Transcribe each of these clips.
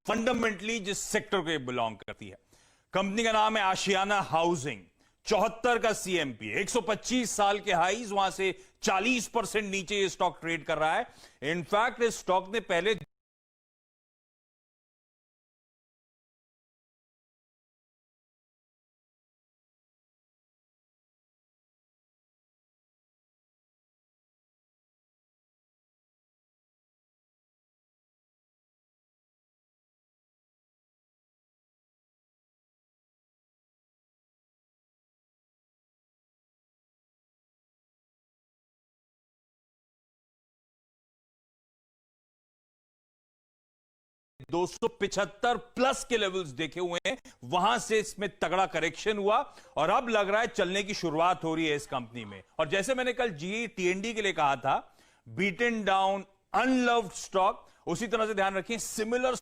Fundamentally जिस sector को ये बिलोंग करती है। कंपनी का नाम है आशियाना हाउसिंग। 74 का सीएमपी, 125 साल के हाईज, वहां से 40% नीचे ये स्टॉक ट्रेड कर रहा है। इनफैक्ट इस स्टॉक ने पहले $275+ के लेवल्स देखे हुए हैं, वहां से इसमें तगड़ा करेक्शन हुआ और अब लग रहा है चलने की शुरुआत हो रही है इस कंपनी में। और जैसे मैंने कल जी टीएनडी के लिए कहा था, बीटन डाउन, अनलव्ड स्टॉक, उसी तरह से ध्यान रखिए सिमिलर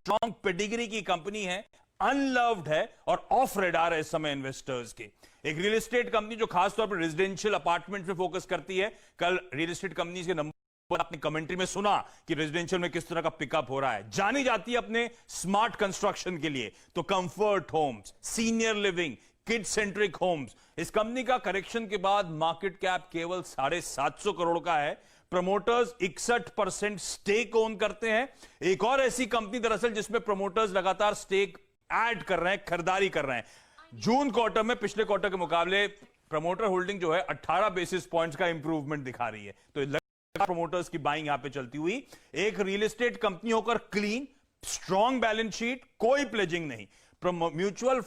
स्ट्रॉन्ग पेडिग्री की कंपनी है, अनलव्ड है और ऑफ रेडार है इस समय इन्वेस्टर्स के। एक रियल एस्टेट कंपनी जो खासतौर पर रेजिडेंशियल अपार्टमेंट में फोकस करती है। कल रियल एस्टेट कंपनी के नंबर अपनी कमेंट्री में सुना कि रेजिडेंशियल में किस तरह का पिकअप हो रहा है। जानी जाती है अपने स्मार्ट कंस्ट्रक्शन के लिए, तो comfort homes, senior living, kid centric homes. इस कंपनी का करेक्शन के बाद मार्केट कैप केवल 750 करोड़ का है। प्रमोटर्स 61% स्टेक ओन करते हैं। एक और ऐसी कंपनी दरअसल जिसमें प्रमोटर्स लगातार स्टेक ऐड कर रहे हैं, खरीदारी कर रहे हैं। जून क्वार्टर में पिछले क्वार्टर के मुकाबले प्रमोटर होल्डिंग जो है 18 बेसिस पॉइंट्स का इंप्रूवमेंट दिखा रही है। तो प्रमोटर्स की बाइंग यहां पे चलती हुई। एक रियल एस्टेट कंपनी होकर क्लीन, स्ट्रॉन्ग बैलेंस शीट, कोई प्लेजिंग नहीं, म्यूचुअल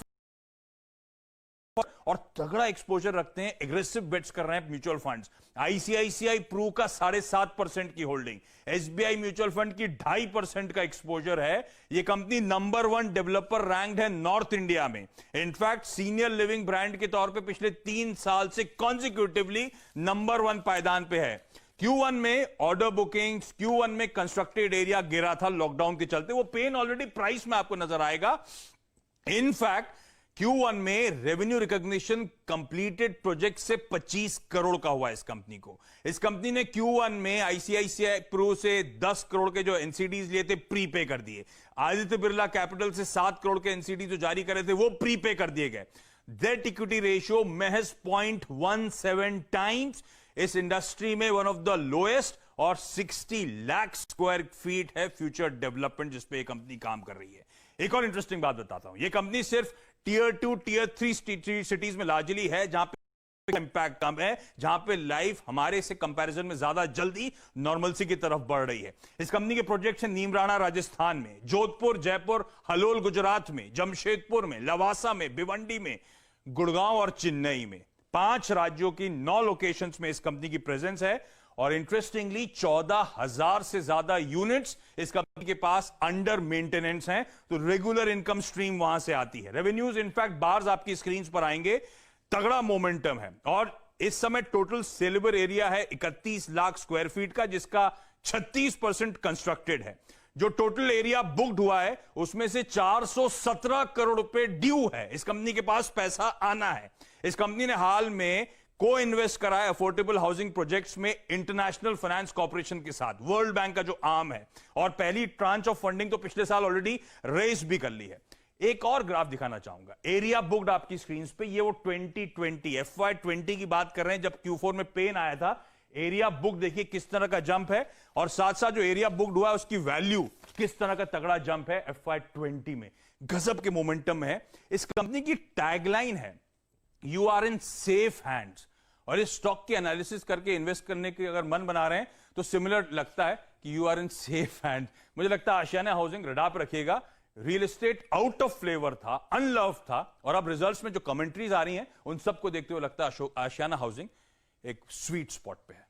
और तगड़ा एक्सपोजर रखते हैं, एग्रेसिव बेट्स कर रहे हैं म्यूचुअल फंड्स। आईसीआईसीआई प्रू का 7.5% की होल्डिंग, एसबीआई म्यूचुअल फंड की 2.5% का एक्सपोजर है। यह कंपनी नंबर 1 डेवलपर रैंक्ड है नॉर्थ इंडिया में। इनफैक्ट सीनियर लिविंग ब्रांड के तौर पे पिछले 3 साल से कॉन्जिक्यूटिवली नंबर 1 पायदान पे है। Q1 में ऑर्डर बुकिंग्स, Q1 में कंस्ट्रक्टेड एरिया गिरा था लॉकडाउन के चलते, वो पेन ऑलरेडी प्राइस में आपको नजर आएगा। इनफैक्ट Q1 में रेवेन्यू रिकॉग्निशन कंप्लीटेड प्रोजेक्ट से 25 करोड़ का हुआ इस कंपनी को। इस कंपनी ने Q1 में आईसीआईसीआई प्रू से 10 करोड़ के जो एनसीडीज लिए थे प्रीपे कर दिए। आदित्य बिरला कैपिटल से 7 करोड़ के एनसीडी जो जारी करे थे वो प्रीपे कर दिए गए। डेट इक्विटी रेशियो महज 0.17 टाइम्स, इस इंडस्ट्री में वन ऑफ द लोएस्ट, और 60 लाख स्क्वायर फीट है फ्यूचर डेवलपमेंट जिसपे ये कंपनी काम कर रही है। एक और इंटरेस्टिंग बात बताता हूं, ये कंपनी सिर्फ टीयर 2, टीयर 3 सिटीज में लार्जली है, जहां पे इंपैक्ट कम है, जहां पे लाइफ हमारे से कंपैरिजन में ज्यादा जल्दी नॉर्मलसी की तरफ बढ़ रही है। इस कंपनी के प्रोजेक्ट्स हैं नीमराणा राजस्थान में, जोधपुर, जयपुर, हलोल गुजरात में, जमशेदपुर में, लवासा में, भिवंडी में, गुड़गांव और चेन्नई में। 5 राज्यों की 9 लोकेशंस में इस कंपनी की प्रेजेंस है। और इंटरेस्टिंगली 14,000 से ज्यादा यूनिट्स इस कंपनी के पास अंडर मेंटेनेंस हैं, तो रेगुलर इनकम स्ट्रीम वहां से आती है। रेवेन्यूज इनफैक्ट बार्स आपकी स्क्रीन पर आएंगे, तगड़ा मोमेंटम है। और इस समय टोटल सेलेबल एरिया है 31 लाख स्क्वायर फीट का, जिसका 36% कंस्ट्रक्टेड है। जो टोटल एरिया बुक्ड हुआ है उसमें से 417 करोड़ रुपए ड्यू है। इस कंपनी के पास पैसा आना है। इस कंपनी ने हाल में को इन्वेस्ट करा है अफोर्डेबल हाउसिंग प्रोजेक्ट्स में इंटरनेशनल फाइनेंस कॉर्पोरेशन के साथ, वर्ल्ड बैंक का जो आर्म है, और पहली ट्रांच ऑफ फंडिंग तो पिछले साल ऑलरेडी रेस भी कर ली है। एक और ग्राफ दिखाना चाहूंगा, एरिया बुक्ड आपकी स्क्रीन पे, ये वो 2020 FY20 की बात कर रहे हैं जब Q4 में पेन आया था। एरिया बुक देखिए किस तरह का जंप है, और साथ साथ जो एरिया बुक्ड हुआ है उसकी वैल्यू किस तरह का तगड़ा जंप है FY20 में। गजब के मोमेंटम है। इस कंपनी की टैगलाइन है you are in safe hands, और इस स्टॉक की एनालिसिस करके इन्वेस्ट करने के अगर मन बना रहे हैं तो सिमिलर लगता है कि you are in safe hand. मुझे लगता है आशियाना हाउसिंग रडार पर रखिएगा। Real estate out of flavour था, अनलव था, और अब रिजल्ट्स में जो कमेंट्रीज आ रही हैं उन सबको देखते हुए लगता है आशियाना हाउसिंग एक स्वीट स्पॉट पे है।